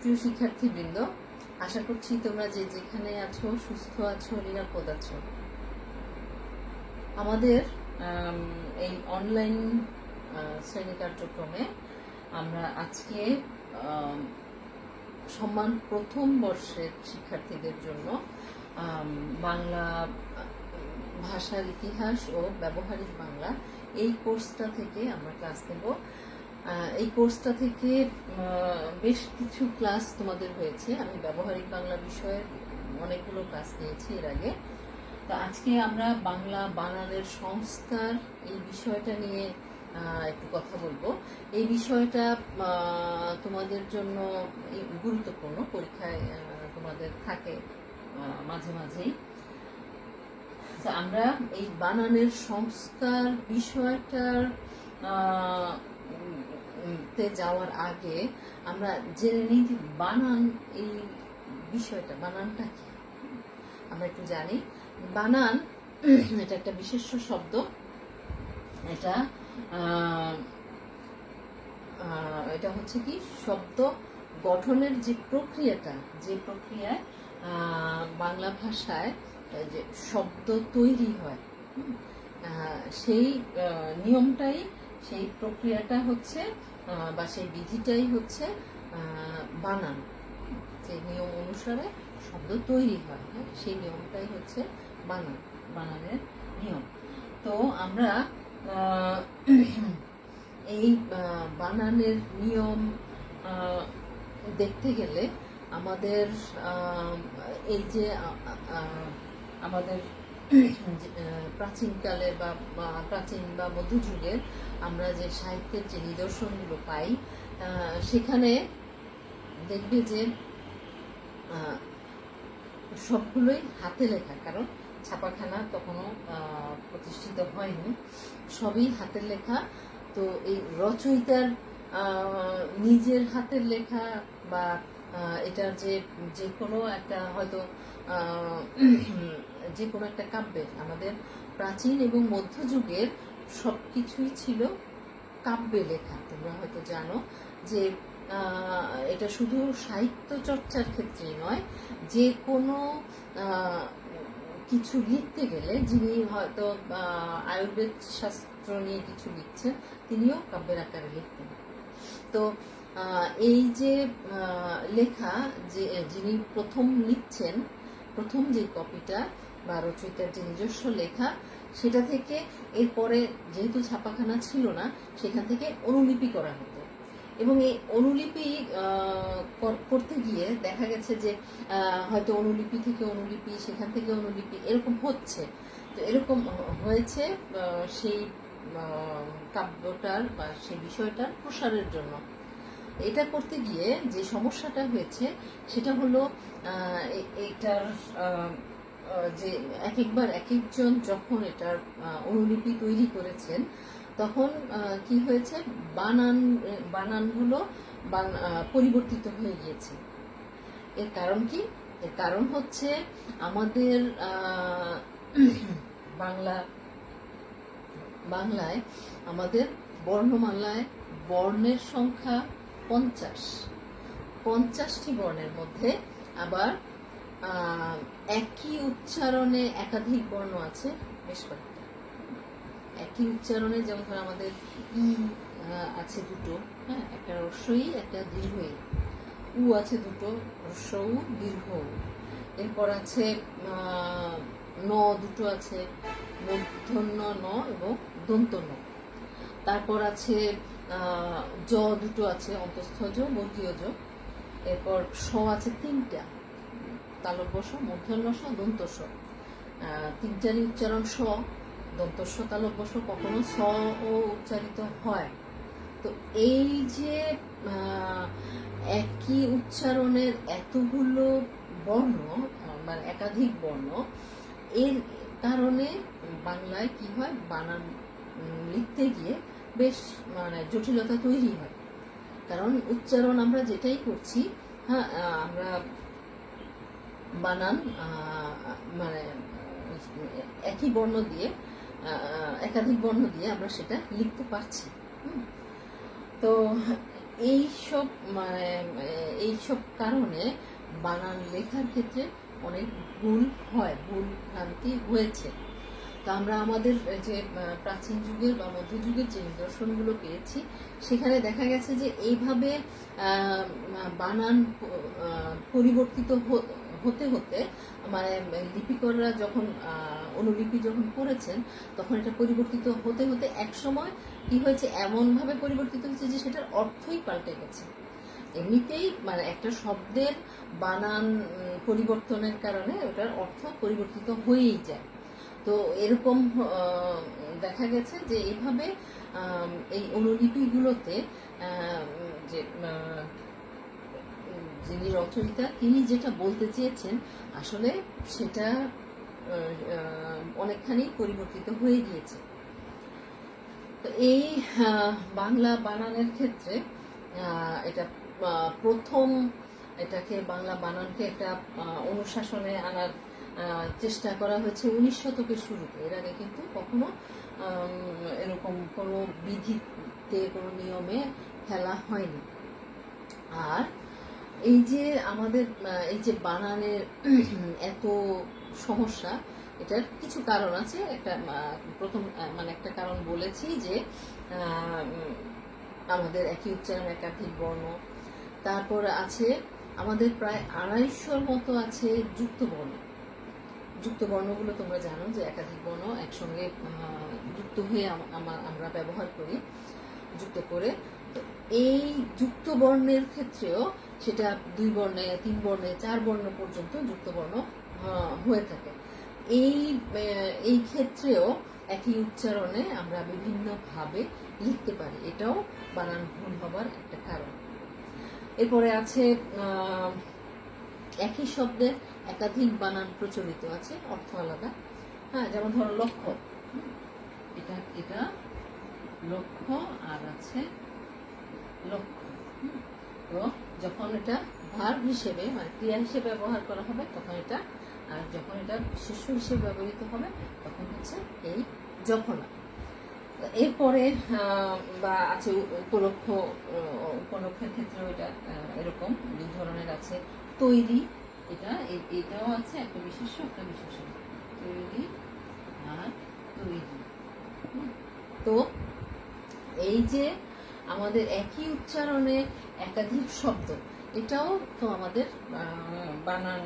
প্রিয় শিক্ষার্থীবৃন্দ, আশা করছি তোমরা যে যেখানে আছো সুস্থ আছো, নিরাপদ আছো। আমাদের এই অনলাইন শ্রেণী কার্যক্রমে আমরা আজকে সম্মান প্রথম বর্ষের শিক্ষার্থীদের জন্য বাংলা ভাষার ইতিহাস ও ব্যবহারিক বাংলা এই কোর্সটা থেকে আমরা ক্লাস নেব। এই কোর্সটা থেকে বেশ কিছু ক্লাস তোমাদের হয়েছে। আমি ব্যবহারিক বাংলা বিষয়ে অনেকগুলো ক্লাস নিয়েছি এর আগে। তো আজকে আমরা বাংলা বানানের সংস্কার এই বিষয়টা নিয়ে একটু কথা বলবো। এই বিষয়টা তোমাদের জন্য গুরুত্বপূর্ণ, পরীক্ষায় তোমাদের থাকে মাঝে মাঝেই। আমরা এই বানানের সংস্কার বিষয়টার তে যাওয়ার আগে আমরা জেনে নিই যে বানান, এই বিষয়টা, বানানটা কি আমরা একটু জানি। বানান এটা একটা বিশেষ্য শব্দ। এটা এটা হচ্ছে কি, শব্দ গঠনের যে প্রক্রিয়াটা, যে প্রক্রিয়ায় বাংলা ভাষায় যে শব্দ তৈরি হয়, সেই নিয়মটাই, সেই প্রক্রিয়াটা হচ্ছে বা সেই বিধিটাই হচ্ছে বানান। যে নিয়ম অনুসারে শব্দ তৈরি হয়, সেই নিয়মটাই হচ্ছে বানান, বানানের নিয়ম। তো আমরা এই বানানের নিয়ম দেখতে গেলে আমাদের এই যে আমাদের প্রাচীনকালের বা প্রাচীন বা মধ্যযুগের আমরা যে সাহিত্যের যে নিদর্শনগুলো পাই, সেখানে দেখবে যে সবগুলোই হাতে লেখা, কারণ ছাপাখানা তখনও প্রতিষ্ঠিত হয়নি, সবই হাতের লেখা। তো এই রচয়িতার নিজের হাতের লেখা বা এটার যে কোনো একটা, হয়তো যে কোনো একটা কাব্যের, আমাদের প্রাচীন এবং মধ্যযুগের সব কিছুই ছিল কাব্যে লেখা। তোমরা হয়তো জানো যে এটা শুধু সাহিত্য চর্চার ক্ষেত্রেই নয়, যে কোনো কিছু লিখতে গেলে, যিনি হয়তো আয়ুর্বেদ শাস্ত্র নিয়ে কিছু লিখছেন, তিনিও কাব্যের আকারে লিখতেন। তো এই যে লেখা, যে যিনি প্রথম লিখছেন, প্রথম যে কপিটা বা রচয়িতার যে নিজস্ব লেখা, সেটা থেকে এরপরে যেহেতু ছাপাখানা ছিল না, সেখান থেকে অনুলিপি করা হতো। এবং এই অনুলিপি করতে গিয়ে দেখা গেছে যে হয়তো অনুলিপি থেকে অনুলিপি, সেখান থেকে অনুলিপি, এরকম হচ্ছে। তো এরকম হয়েছে সেই কাব্যটার বা সেই বিষয়টার প্রসারের জন্য। এটা করতে গিয়ে যে সমস্যাটা হয়েছে সেটা হলো, এটার যে এক একবার এক একজন যখন এটার অনুলিপি তৈরি করেছেন, তখন কি হয়েছে, বানানগুলো পরিবর্তিত হয়ে গিয়েছে। এর কারণ কি? এর কারণ হচ্ছে আমাদের বাংলায় আমাদের বর্ণমালায় বর্ণের সংখ্যা 50টি বর্ণের মধ্যে আবার একই উচ্চারণে একাধিক বর্ণ আছে বেশ কয়েকটা। একই উচ্চারণে, যেমন ধর আমাদের ই আছে দুটো, হ্যাঁ, একটা হ্রস্বই একটা দীর্ঘই। উ আছে দুটো, হ্রস্ব উ, দীর্ঘ উ। এরপর আছে ন দুটো আছে, মূর্ধন্য ন এবং দন্ত ন। তারপর আছে জ দুটো আছে, অন্তঃস্থ জ, বর্গীয় জ। এরপর স আছে তিনটা, তালব্য স, মূর্ধন্য স, দন্ত স। তিনটারই উচ্চারণ স, দন্ত স, তালব্য স, কখনো স ও উচ্চারিত হয়। তো এই যে একই উচ্চারণের এতগুলো বর্ণ, মানে একাধিক বর্ণ, এর কারণে বাংলায় কি হয়, বানান লিখতে গিয়ে বেশ মানে জটিলতা তৈরি হয়। কারণ উচ্চারণ আমরা যেটাই করছি, হ্যাঁ, আমরা বানান মানে একই বর্ণ দিয়ে, একাধিক বর্ণ দিয়ে আমরা সেটা লিখতে পারছি। তো এইসব মানে এইসব কারণে বানান লেখার ক্ষেত্রে অনেক ভুল হয়, ভুল ভ্রান্তি হয়েছে। তো আমরা আমাদের যে প্রাচীন যুগের বা মধ্যযুগের যে নিদর্শনগুলো পেয়েছি সেখানে দেখা গেছে যে এইভাবে বানান পরিবর্তিত হতে হতে মানে লিপিকররা যখন অনুলিপি যখন করেছেন তখন এটা পরিবর্তিত হতে হতে এক সময় কি হয়েছে, এমনভাবে পরিবর্তিত হয়েছে যে সেটার অর্থই পাল্টে গেছে। এমনিতেই মানে একটা শব্দের বানান পরিবর্তনের কারণে ওটার অর্থ পরিবর্তিত হয়েই যায়। তো এরকম দেখা গেছে যে এইভাবে এই অনুলিপিগুলোতে যে যিনি রচয়িতা তিনি যেটা বলতে চেয়েছেন আসলে সেটা অনেকখানি পরিবর্তিত হয়ে গিয়েছে। তো এই বাংলা বানানের ক্ষেত্রে এটা প্রথম এটাকে বাংলা বানানকে একটা অনুশাসনে আনার চেষ্টা করা হয়েছে 19 শতকের শুরুতে। এর আগে কিন্তু কখনো এরকম কোনো বিধিতে কোনো নিয়মে ফেলা হয়নি। আর এই যে আমাদের এই যে বানানের এত সমস্যা, এটার কিছু কারণ আছে। একটা প্রথম মানে একটা কারণ বলেছি যে আমাদের একই উচ্চারণ একাধিক বর্ণ, তারপর আছে আমাদের প্রায় 250 মতো আছে যুক্ত বর্ণ। যুক্ত বর্ণগুলো তোমরা জানো যে একাধিক বর্ণ একসঙ্গে যুক্ত হয়ে আমরা ব্যবহার করি, যুক্ত করে। তো এই যুক্ত বর্ণের ক্ষেত্রেও সেটা 2 বর্ণে 3 বর্ণে 4 বর্ণ পর্যন্ত যুক্ত বর্ণ হয়ে থাকে। এই ক্ষেত্রেও একই উচ্চারণে আমরা বিভিন্নভাবে লিখতে পারি, এটাও বানান ভুল হবার একটা কারণ। এরপরে আছে একই শব্দের একাধিক বানান প্রচলিত আছে, অর্থ আলাদা। হ্যাঁ, যেমন ধরো লক্ষ্য, এটা লক্ষ্য আর আছে লক্ষ্য। তো যখন এটা ভার্ব হিসেবে মানে ক্রিয়া হিসেবে ব্যবহার করা হবে তখন এটা, আর যখন এটা শিষ্য হিসেবে ব্যবহৃত হবে তখন হচ্ছে এই যখনা। এরপরে বা আছে উপলক্ষের ক্ষেত্রেও এটা এরকম 2 ধরনের আছে। তৈরি, এটাও আছে একটা বিশেষ্য একটা বিশেষণ, তৈরি আর তৈরি। তো এই যে আমাদের একই উচ্চারণে একাধিক শব্দ, এটাও তো আমাদের বানান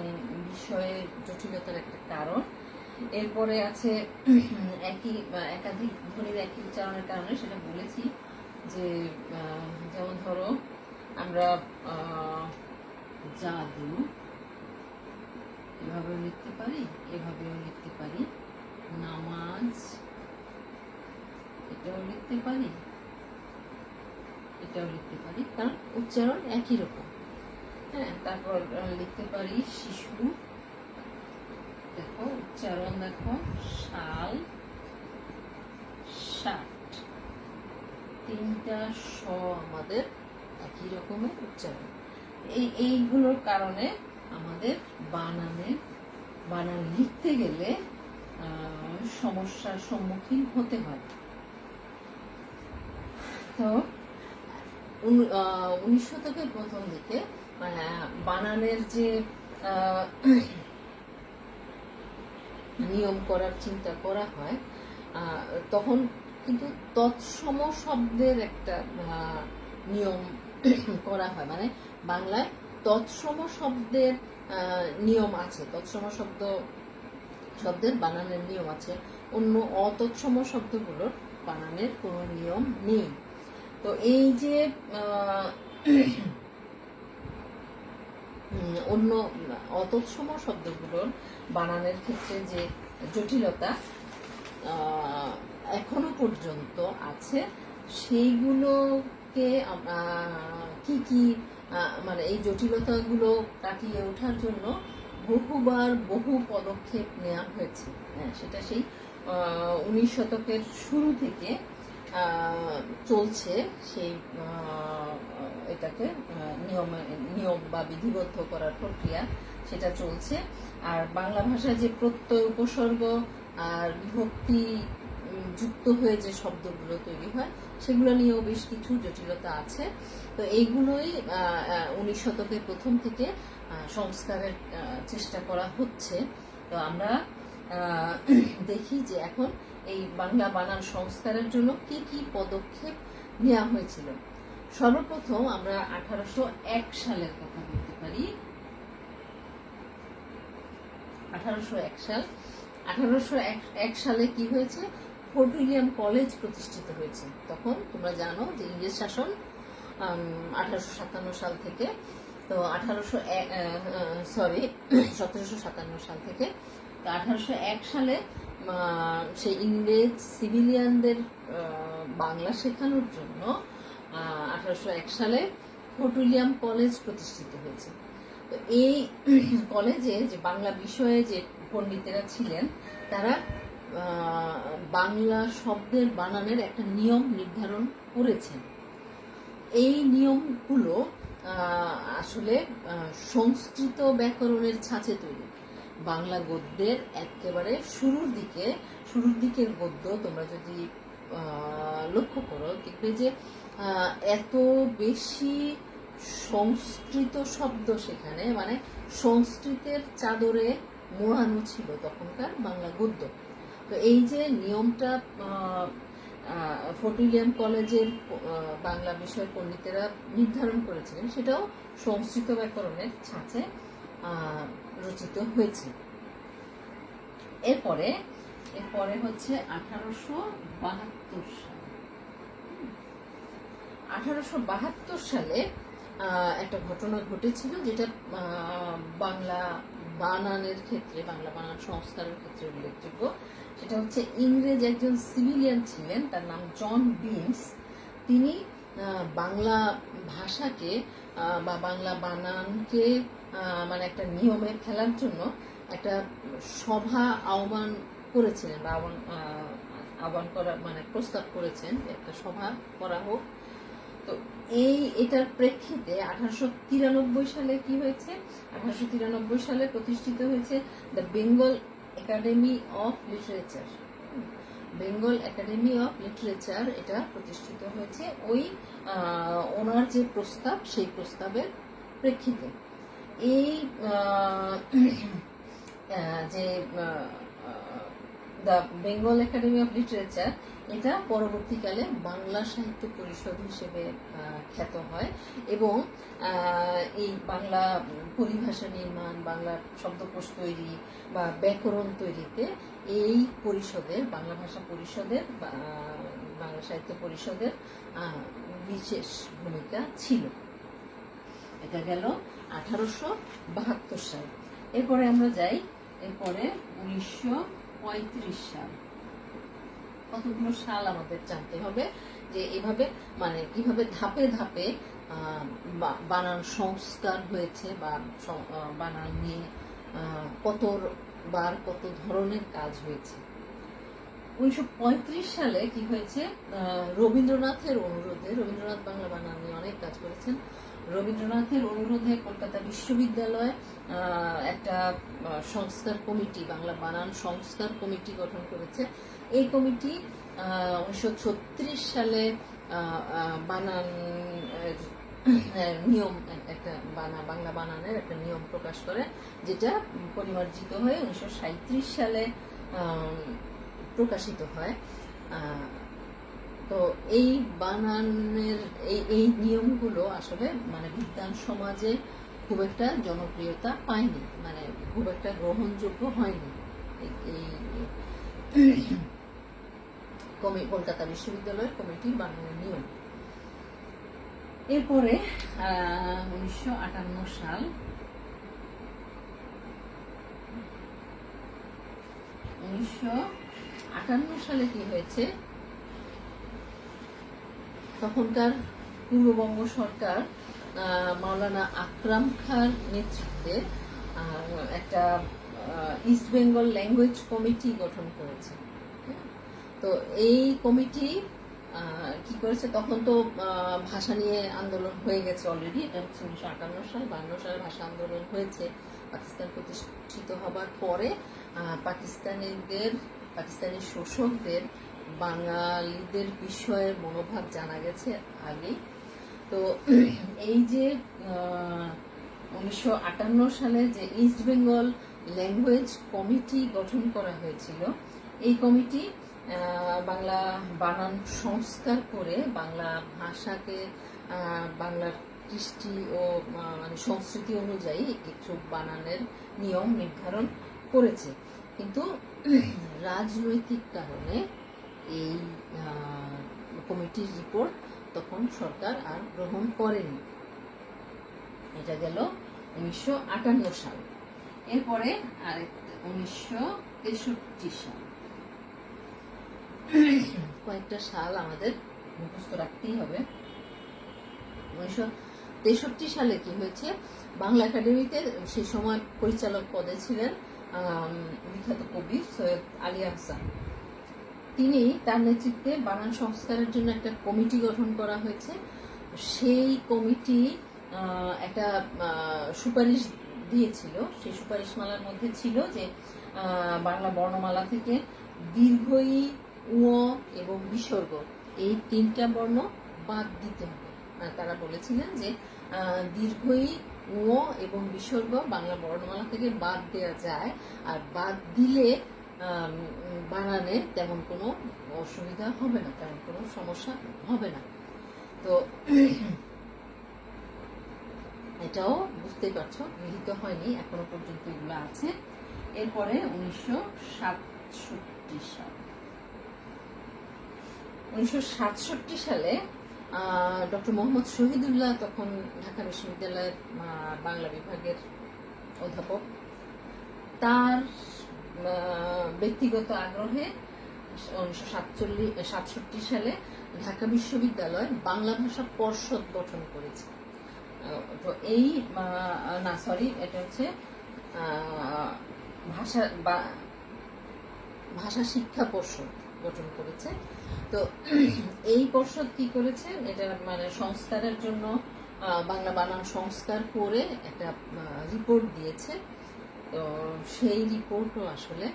বিষয়ে জটিলতার একটা কারণ। এরপরে আছে একাধিক ধ্বনির একই উচ্চারণের কারণে, সেটা বলেছি যে যেমন ধরো আমরা জাদু এভাবেও লিখতে পারি, এভাবেও লিখতে পারি, নামাজ এটাও লিখতে পারি, এটাও লিখতে পারি, কারণ উচ্চারণ একই রকম। হ্যাঁ, তারপর লিখতে পারি শিশু, দেখো উচ্চারণ দেখো, শাল, ষাট, 3টা স আমাদের একই রকমের উচ্চারণ। এইগুলোর কারণে আমাদের বানান লিখতে গেলে সমস্যার সম্মুখীন হতে হয়। তো 19 শতকের প্রথম দিকে বানানের যে নিয়ম করার চিন্তা করা হয় তখন কিন্তু তৎসম শব্দের একটা নিয়ম করা হয়। মানে বাংলায় তৎসম শব্দের নিয়ম আছে, তৎসম শব্দের বানানের নিয়ম আছে, অন্য অতৎসম শব্দগুলোর বানানের কোনো নিয়ম নেই। তো এই যে অন্য অতৎসম শব্দগুলোর বানানের ক্ষেত্রে যে জটিলতা এখনো পর্যন্ত আছে, সেইগুলোকে কি মানে এই জটিলতাগুলো কাটিয়ে ওঠার জন্য বহুবার বহু পদক্ষেপ নেওয়া হয়েছে। হ্যাঁ, সেটা সেই 19 শতকের শুরু থেকে চলছে। সেই এটাকে নিয়ম বা বিধিবদ্ধ করার প্রক্রিয়া সেটা চলছে। আর বাংলা ভাষায় যে প্রত্যয় উপসর্গ আর বিভক্তি যুক্ত হয়ে যে শব্দগুলো তৈরি হয় সেগুলো নিয়েও বেশ কিছু জটিলতা আছে। তো এইগুলোই 19 শতকের প্রথম থেকে সংস্কারের চেষ্টা করা হচ্ছে। তো আমরা দেখি যে এখন এই বাংলা বানান সংস্কারের জন্য কি কি পদক্ষেপ নেওয়া হয়েছিল। সর্বপ্রথম আমরা 1801 সালের কথা বলতে পারি। 1801 সাল, 1801 সালে কি হয়েছে, ফোর্ট উইলিয়াম কলেজ প্রতিষ্ঠিত হয়েছে। তখন তোমরা জানো যে ইংরেজ শাসন 1857 সাল থেকে, তো 1757 সাল থেকে, তো 1801 সালে সেই ইংরেজ সিভিলিয়ানদের বাংলা শেখানোর জন্য 1801 সালে ফোর্ট উইলিয়াম কলেজ প্রতিষ্ঠিত হয়েছে। তো এই কলেজে যে বাংলা বিষয়ে যে পণ্ডিতেরা ছিলেন তারা বাংলা শব্দের বানানের একটা নিয়ম নির্ধারণ করেছেন। এই নিয়মগুলো আসলে সংস্কৃত ব্যাকরণের ছাঁচে তৈরি। বাংলা গদ্যের একেবারে শুরুর দিকের গদ্য তোমরা যদি লক্ষ্য করো দেখবে যে এত বেশি সংস্কৃত শব্দ সেখানে, মানে সংস্কৃতের চাদরে মোড়ানো ছিল তখনকার বাংলা গদ্য। তো এই যে নিয়মটা ফোর্ট উইলিয়াম কলেজের বাংলা বিষয়ের পণ্ডিতেরা নির্ধারণ করেছিলেন সেটাও সংস্কৃত ব্যাকরণের ছাঁচে রচিত হয়েছে। এরপরে হচ্ছে 1872 সাল। 1872 সালে একটা ঘটনা ঘটেছিল যেটা বাংলা বানানের ক্ষেত্রে, বাংলা বানান সংস্কারের ক্ষেত্রে উল্লেখযোগ্য। সেটা হচ্ছে ইংরেজ একজন সিভিলিয়ান ছিলেন, তার নাম জন বিমস। তিনি বাংলা ভাষাকে বা বাংলা বানানকে মানে একটা নিয়মে ফেলার জন্য একটা সভা আহ্বান করেছিলেন, বা আহ্বান করা মানে প্রস্তাব করেছেন একটা সভা করা হোক। তো এটার প্রেক্ষিতে 1893 সালে কি হয়েছে, 1893 সালে প্রতিষ্ঠিত হয়েছে the Bengal academy of literature. Bengal academy of literature এটা প্রতিষ্ঠিত হয়েছে ওই ওনার যে প্রস্তাব সেই প্রস্তাবের প্রেক্ষিতে। এই যে the Bengal academy of literature এটা পরবর্তীকালে বাংলা সাহিত্য পরিষদ হিসেবে খ্যাত হয়, এবং এই বাংলা পরিভাষা নির্মাণ, বাংলা শব্দকোষ তৈরি বা ব্যাকরণ তৈরিতে এই পরিষদের, বাংলা ভাষা পরিষদের, বাংলা সাহিত্য পরিষদের বিশেষ ভূমিকা ছিল। এটা গেল 1872 সাল। এরপরে আমরা যাই, এরপরে 1935 সাল। কতগুলো সাল আমাদের জানতে হবে যে এভাবে মানে কিভাবে ধাপে ধাপে বানান সংস্কার হয়েছে, বা বানান নিয়ে কতবার কত ধরনের কাজ হয়েছে। 1935 সালে কি হয়েছে, রবীন্দ্রনাথের অনুরোধে, রবীন্দ্রনাথ বাংলা বানান নিয়ে অনেক কাজ করেছেন, রবীন্দ্রনাথের অনুরোধে কলকাতা বিশ্ববিদ্যালয় একটা সংস্কার কমিটি, বাংলা বানান সংস্কার কমিটি গঠন করেছে। এই কমিটি 1936 সালে বানান নিয়ম, একটা বাংলা বানানের একটা নিয়ম প্রকাশ করে, যেটা পরিমার্জিত হয়ে 1937 সালে প্রকাশিত হয়। তো এই বানানের এই নিয়মগুলো আসলে মানে বিজ্ঞান সমাজে খুব একটা জনপ্রিয়তা পায়নি, মানে খুব একটা গ্রহণযোগ্য হয়নি এই কলকাতা বিশ্ববিদ্যালয়ের কমিটির বানানের নিয়ম। এরপরে 1958 সাল, 1958 সালে কি হয়েছে, তখনকার পূর্ববঙ্গ সরকার মাওলানা আকরাম খাঁর নেতৃত্বে একটা ইস্ট বেঙ্গল ল্যাঙ্গুয়েজ কমিটি গঠন করেছে। তো এই কমিটি কি করেছে, তখন তো ভাষা নিয়ে আন্দোলন হয়ে গেছে অলরেডি, এটা হচ্ছে 1958 সাল, 52 সালে ভাষা আন্দোলন হয়েছে। পাকিস্তান প্রতিষ্ঠিত হবার পরে পাকিস্তানি শোষকদের বাঙালিদের বিষয়ের মনোভাব জানা গেছে আগেই। তো এই যে 1958 সালে যে ইস্ট বেঙ্গল ল্যাঙ্গুয়েজ কমিটি গঠন করা হয়েছিল, এই কমিটি বাংলা বানান সংস্কার করে বাংলা ভাষাকে বাংলার কৃষ্টি ও মানে সংস্কৃতি অনুযায়ী কিছু বানানের নিয়ম নির্ধারণ করেছে। কিন্তু রাজনৈতিক কারণে এই কমিটির রিপোর্ট তখন সরকার আর গ্রহণ করেনি। এটা গেল 1958 সাল। এরপরে আরেকটা 1963 সাল। কয়েকটা সাল আমাদের মুখস্থ রাখতেই হবে। 1963 সালে কি হয়েছে, বাংলা একাডেমিতে সেই সময় পরিচালক পদে ছিলেন বিখ্যাত কবি সৈয়দ আলী আহসান। তিনি তার নেতৃত্বে বানান সংস্কারের জন্য একটা কমিটি গঠন করা হয়েছে। সেই কমিটি একটা সুপারিশ দিয়েছিল। সেই সুপারিশমালার মধ্যে ছিল যে বাংলা বর্ণমালা থেকে দীর্ঘ ই, উ এবং বিসর্গ এই তিনটা বর্ণ বাদ দিতে হবে। তারা বলেছিলেন যে দীর্ঘ ই, উ এবং বিসর্গ বাংলা বর্ণমালা থেকে বাদ দেওয়া যায়, আর বাদ দিলে বানানে তেমন কোনো অসুবিধা হবে না, তেমন কোনো সমস্যা হবে না। তো এটাও বুঝতেই পারছো গৃহীত হয়নি, এখনো পর্যন্ত এগুলো আছে। এরপরে 1967 সাল। 1967 সালে ডক্টর মোহাম্মদ শহীদুল্লাহ তখন ঢাকা বিশ্ববিদ্যালয়ের বাংলা বিভাগের অধ্যাপক। তার ব্যক্তিগত আগ্রহে 1967 সালে ঢাকা বিশ্ববিদ্যালয় বাংলা ভাষা পর্ষদ গঠন করেছে। তো এই এটা হচ্ছে ভাষা শিক্ষা পর্ষদ গঠন করেছে। তো এই পর্ষদ কি করেছে, এটা মানে সংস্কারের জন্য বাংলা বানান সংস্কার করে একটা রিপোর্ট দিয়েছে। তো সেই রিপোর্টও আসলে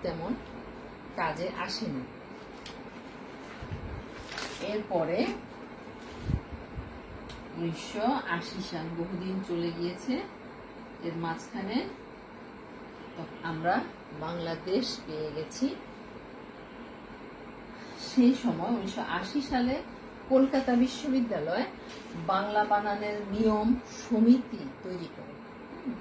তেমন কাজে আসেনি। এরপরে 1980 সাল, বহুদিন চলে গিয়েছে, এর মাঝখানে আমরা বাংলাদেশ পেয়ে গেছি। সেই সময় 1980 সালে কলকাতা বিশ্ববিদ্যালয় বাংলা বানানের নিয়ম সমিতি তৈরি করে।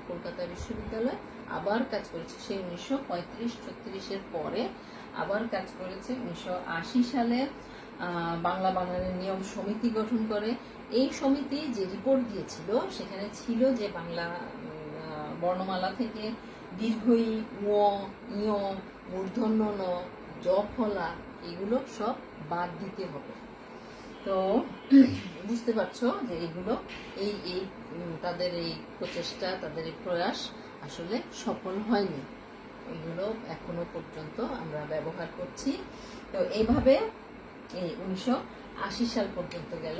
কলকাতা বিশ্ববিদ্যালয় আবার কাজ করেছে সেই 1935-36 পরে আবার কাজ করেছে। 1980 সালে বাংলা বানানের নিয়ম সমিতি গঠন করে। এই সমিতি যে রিপোর্ট দিয়েছিল সেখানে ছিল যে বাংলা বর্ণমালা থেকে দীর্ঘ ই, উ, ঞ, মূর্ধন্য ন, জ ফলা এগুলো সব বাদ দিতে হবে। তো বুঝতে পারছো যে এগুলো এই তাদের এই প্রচেষ্টা, তাদের এই প্রয়াস আসলে সফল হয়নি। এগুলো এখনো পর্যন্ত আমরা ব্যবহার করছি। তো এইভাবে এই 1980 সাল পর্যন্ত গেল।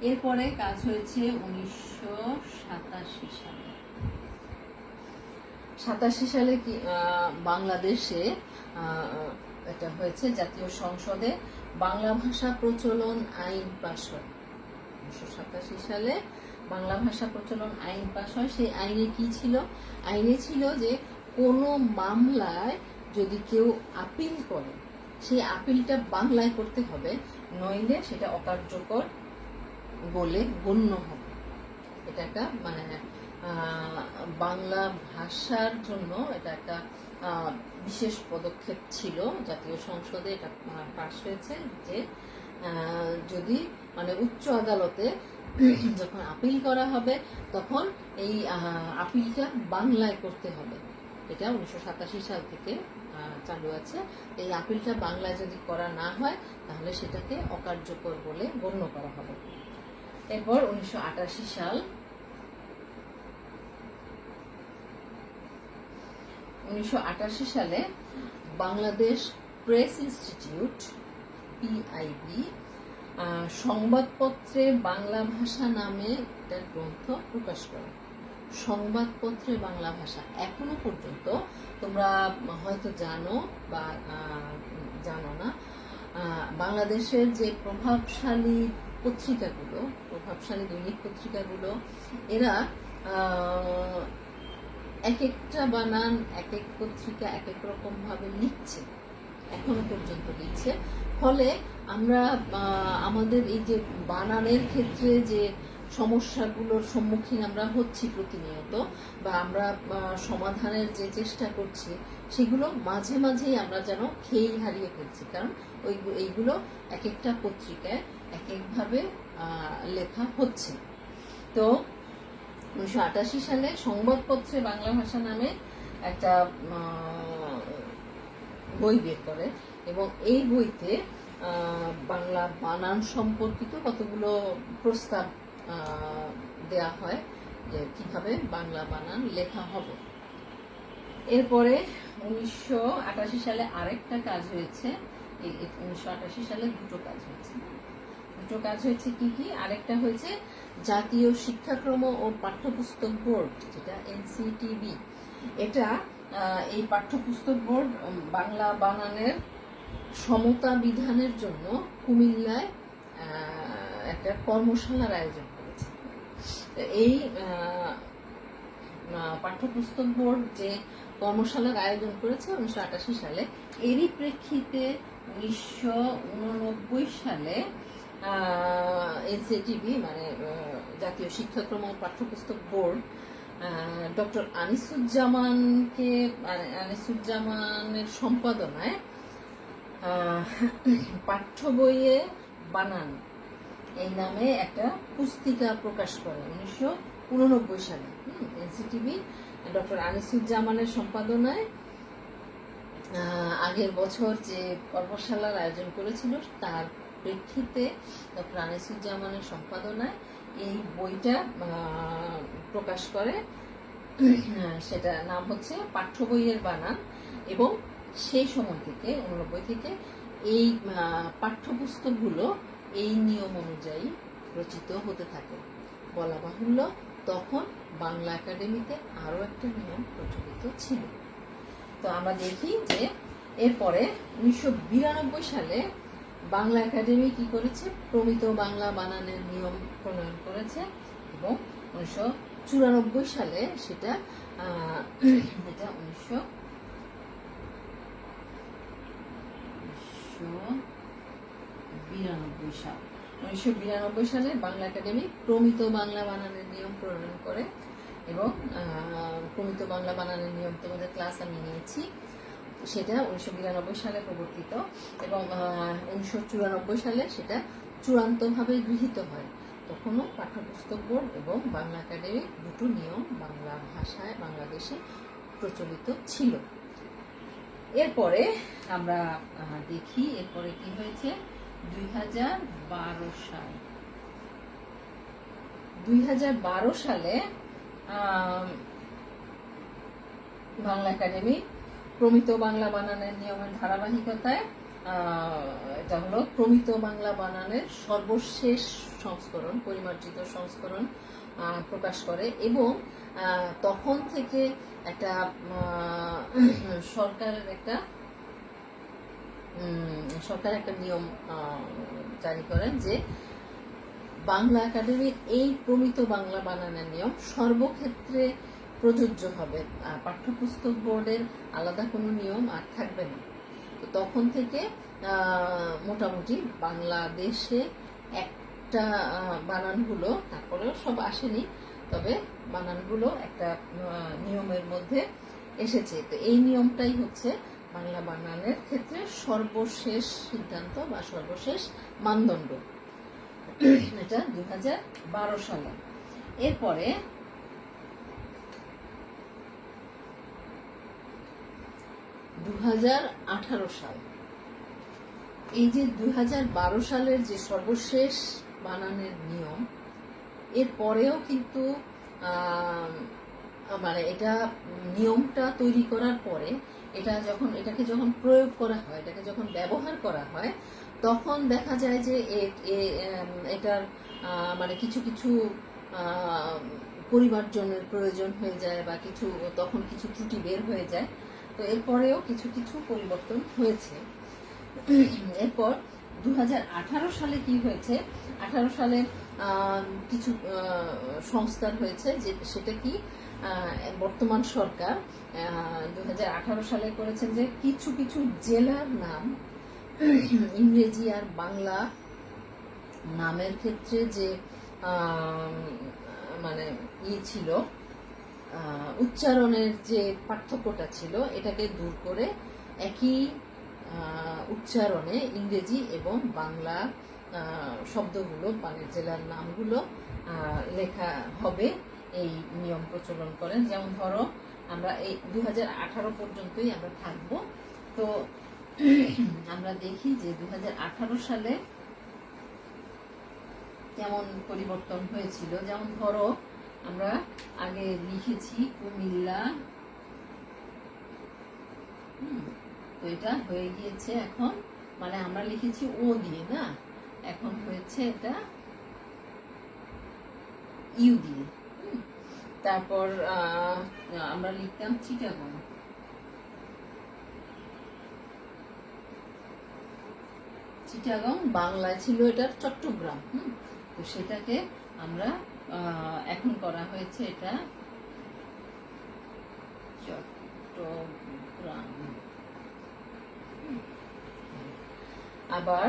এরপরে কাজ হয়েছে 1987 সালে। 87 সালে কি বাংলাদেশে এটা হয়েছে, জাতীয় সংসদে বাংলা ভাষা প্রচলন আইন পাশ হয়। 1987 সালে বাংলা ভাষা প্রচলন আইন পাশ হয়। সেই আইনে কি ছিল, আইনে ছিল যে কোনো মামলায় যদি কেউ আপিল করে সেই আপিলটা বাংলায় করতে হবে, নইলে সেটা অকার্যকর বলে গণ্য হবে। এটা একটা মানে বাংলা ভাষার জন্য এটা একটা বিশেষ পদক্ষেপ ছিল। জাতীয় সংসদে এটা পাশ হয়েছে যে যদি মানে উচ্চ আদালতে যখন আপিল করা হবে তখন এই আপিলটা বাংলায় করতে হবে। এটা 1987 সাল থেকে চালু আছে। এই আপিলটা বাংলায় যদি করা না হয় তাহলে সেটাকে অকার্যকর বলে গণ্য করা হবে। এরপর 1988 সাল। 1988 সালে বাংলাদেশ প্রেস ইনস্টিটিউট PIB সংবাদপত্রে বাংলা ভাষা নামে একটা গ্রন্থ প্রকাশ করে। সংবাদপত্রে বাংলা ভাষা এখনো পর্যন্ত তোমরা হয়তো জানো বা জানো না, বাংলাদেশের যে প্রভাবশালী পত্রিকাগুলো, প্রভাবশালী দৈনিক পত্রিকাগুলো, এরা এক একটা বানান এক এক পত্রিকা এক এক রকম ভাবে লিখছে, এখনো পর্যন্ত লিখছে। ফলে আমরা আমাদের এই যে বানানের ক্ষেত্রে যে সমস্যাগুলোর সম্মুখীন আমরা হচ্ছি প্রতিনিয়ত, বা আমরা সমাধানের যে চেষ্টা করছি, সেগুলো মাঝে মাঝেই আমরা যেন খেয়েই হারিয়ে ফেলছি, কারণ এইগুলো এক একটা পত্রিকায় এক একভাবে লেখা হচ্ছে। তো 1988 সালে সংবাদপত্রে বাংলা ভাষা নামে একটা বই বের করে, এবং এই বইতে বাংলা বানান সম্পর্কিত কতগুলো প্রস্তাব দেয়া হয় যে কিভাবে বাংলা বানান লেখা হবে। এরপরে 1988 সালে আরেকটা কাজ হয়েছে। 1988 সালে দুটো কাজ হয়েছে। কি কি? আরেকটা হয়েছে জাতীয় শিক্ষাক্রম ও পাঠ্যপুস্তক বোর্ড, যেটা এনসিটিবি। এটা এই পাঠ্যপুস্তক বোর্ড বাংলা বানানের সমতা বিধানের জন্য কুমিল্লায় একটা কর্মশালার আয়োজন করেছে। এই পাঠ্যপুস্তক বোর্ড যে কর্মশালার আয়োজন করেছে 1988 সালে, এরই প্রেক্ষিতে 1989 সালে এনসিটিবি মানে জাতীয় শিক্ষাক্রম ও পাঠ্যপুস্তক বোর্ড ডক্টর আনিসুজ্জামানের সম্পাদনায় পাঠ্য বইয়ে বানান এই নামে একটা পুস্তিকা প্রকাশ করে 1989 সালে। এনসিটিবি ডক্টর আনিসুজ্জামানের সম্পাদনায় আগের বছর যে কর্মশালার আয়োজন করেছিল, তার প্রেক্ষিতে ডক্টর আনিসুজ্জামানের সম্পাদনায় এই বইটা প্রকাশ করে। সেটা নাম হচ্ছে পাঠ্য বইয়ের বানান, এবং সেই সময় থেকে 89 থেকে এই পাঠ্যপুস্তকগুলো এই নিয়ম অনুযায়ী রচিত হতে থাকে। বলা বাহুল্য, তখন বাংলা একাডেমিতে আরো একটা নিয়ম প্রচলিত ছিল। তো আমরা দেখি যে এরপরে 1992 সালে বাংলা একাডেমি কি করেছে? প্রমিত বাংলা বানানের নিয়ম প্রণয়ন করেছে, এবং 1994 সালে সেটা 1992 সালে বাংলা একাডেমি প্রমিত বাংলা বানানের নিয়ম প্রণয়ন করে, এবং প্রমিত বাংলা বানানের নিয়ম তোমাদের ক্লাস আমি নিয়েছি। সেটা 1992 সালে প্রবর্তিত, এবং 1994 সালে সেটা চূড়ান্তভাবে গৃহীত হয়। তখনও পাঠ্যপুস্তক বোর্ড এবং বাংলা একাডেমি দুটো নিয়ম বাংলা ভাষায় বাংলাদেশে প্রচলিত ছিল। এরপরে আমরা দেখি এরপরে কি হয়েছে। 2012 সালে বাংলা একাডেমি প্রমিত বাংলা বানানের নিয়মের ধারাবাহিকতায় এটা হলো প্রমিত বাংলা বানানের সর্বশেষ সংস্করণ, পরিমার্জিত সংস্করণ প্রকাশ করে, এবং তখন থেকে একটা সরকার একটা নিয়ম জারি করেন যে বাংলা একাডেমির এই প্রমিত বাংলা বানানের নিয়ম সর্বক্ষেত্রে প্রযোজ্য হবে, পাঠ্যপুস্তক বোর্ডের আলাদা কোনো নিয়ম আর থাকবে না। তো তখন থেকে মোটামুটি বাংলাদেশে একটা বানানগুলো, তারপরেও সব আসেনি, তবে বানানগুলো একটা নিয়মের মধ্যে এসেছে। তো এই নিয়মটাই হচ্ছে বাংলা বানানের ক্ষেত্রে সর্বশেষ সিদ্ধান্ত বা সর্বশেষ মানদণ্ড। এটা 2012 সালে। এরপরে 2018 সাল, এই যে 2012 সালের যে সর্বশেষ বানানের নিয়ম, এর পরেও কিন্তু মানে এটা নিয়মটা তৈরি করার পরে এটাকে যখন প্রয়োগ করা হয়, এটাকে যখন ব্যবহার করা হয়, তখন দেখা যায় যে এটার মানে কিছু কিছু পরিমার্জনের প্রয়োজন হয়ে যায়, বা তখন কিছু ত্রুটি বের হয়ে যায়। তো এরপরেও কিছু কিছু পরিবর্তন হয়েছে। এরপর 2018 সালে কি হয়েছে, 18 সালে কিছু সংস্কার হয়েছে, যে সেটা কি বর্তমান সরকার 2018 সালে করেছেন যে কিছু কিছু জেলার নাম ইংরেজি আর বাংলা নামের ক্ষেত্রে যে মানে ছিল, উচ্চারণের যে পার্থক্যটা ছিল এটাকে দূর করে একই উচ্চারণে ইংরেজি এবং বাংলা শব্দগুলো মানে জেলার নামগুলো লেখা হবে, এই নিয়ম প্রচলন করেন। যেমন ধরো আমরা এই 2018 পর্যন্তই আমরা থাকবো। তো আমরা দেখি যে 2018 সালে কেমন পরিবর্তন হয়েছিল। যেমন ধরো আমরা আগে লিখেছি কুমিল্লা, তো এটা হয়ে গিয়েছে এখন, মানে আমরা লিখেছি ও দিয়ে না, এখন হয়েছে এটা ইউ দিয়ে। তারপর আমরা লিখতাম চিটাগং, চিটাগং বাংলায় ছিল এটা চট্টগ্রাম। তো সেটাকে আমরা এখন করা হয়েছে এটা চট্টগ্রাম। আবার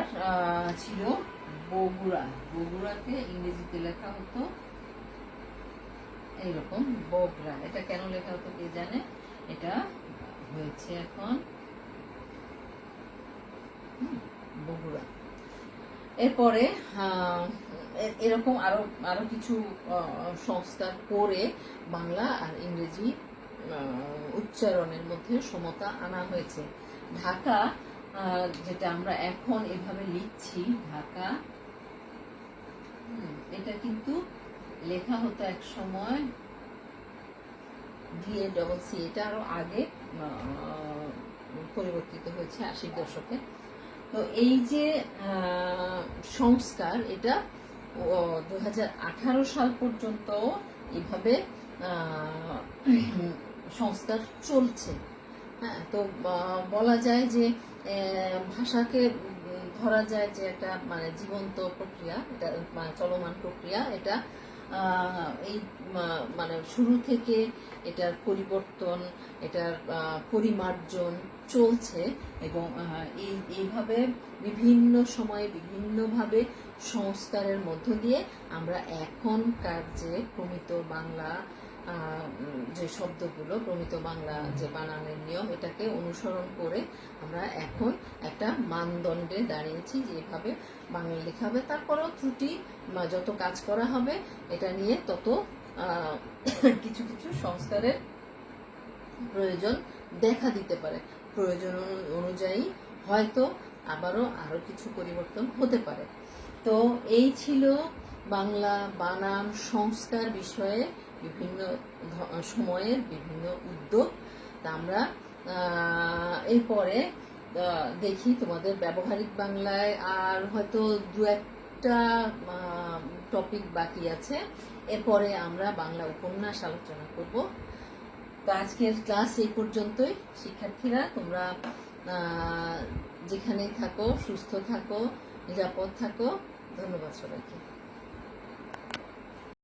ছিল বগুড়া, বগুড়াকে ইংরেজিতে লেখা হতো এইরকম বগুড়া, এটা কেন লেখা হতো কে জানে, এটা হয়েছে এখন বগুড়া। এরপরে এরকম আরো আরো কিছু সংস্কার করে বাংলা আর ইংরেজি উচ্চারণের মধ্যে সমতা আনা হয়েছে। ঢাকা যেটা আমরা এখন এভাবে লিখছি ঢাকা, এটা কিন্তু লেখা হতো এক সময় DACC, এটা আরো আগে পরিবর্তিত হয়েছে 80 দশকে। তো এই যে সংস্কার এটা 2018 সাল পর্যন্ত এইভাবে সংস্কার চলছে। হ্যাঁ, তো বলা যায় যে ভাষাকে ধরা যায় যে একটা মানে জীবন্ত প্রক্রিয়া, এটা মানে চলমান প্রক্রিয়া। এটা এই মানে শুরু থেকে এটার পরিবর্তন, এটার পরিমার্জন চলছে, এবং এইভাবে বিভিন্ন সময়ে বিভিন্নভাবে সংস্কারের মধ্য দিয়ে আমরা এখনকার যে প্রমিত বাংলা যে শব্দগুলো, প্রমিত বাংলা যে বানানের নিয়ম, এটাকে অনুসরণ করে আমরা এখন একটা মানদণ্ডে দাঁড়িয়েছি যে এভাবে বাংলা লেখা হবে। তারপরেও ত্রুটি যত কাজ করা হবে এটা নিয়ে তত কিছু কিছু সংস্কারের প্রয়োজন দেখা দিতে পারে, প্রয়োজন অনুযায়ী হয়তো আরো কিছু পরিবর্তন হতে পারে। তো এই ছিল বাংলা বানান সংস্কার বিষয়ে বিভিন্ন সময়ের বিভিন্ন উদ্যোগ। তা আমরা এরপরে দেখি তোমাদের ব্যবহারিক বাংলায় আর হয়তো দু একটা টপিক বাকি আছে, এরপরে আমরা বাংলা উপন্যাস আলোচনা করব। তো আজকের ক্লাস এই পর্যন্তই। শিক্ষার্থীরা তোমরা যেখানেই থাকো সুস্থ থাকো, নিরাপদ থাকো। ধন্যবাদ সবাইকে।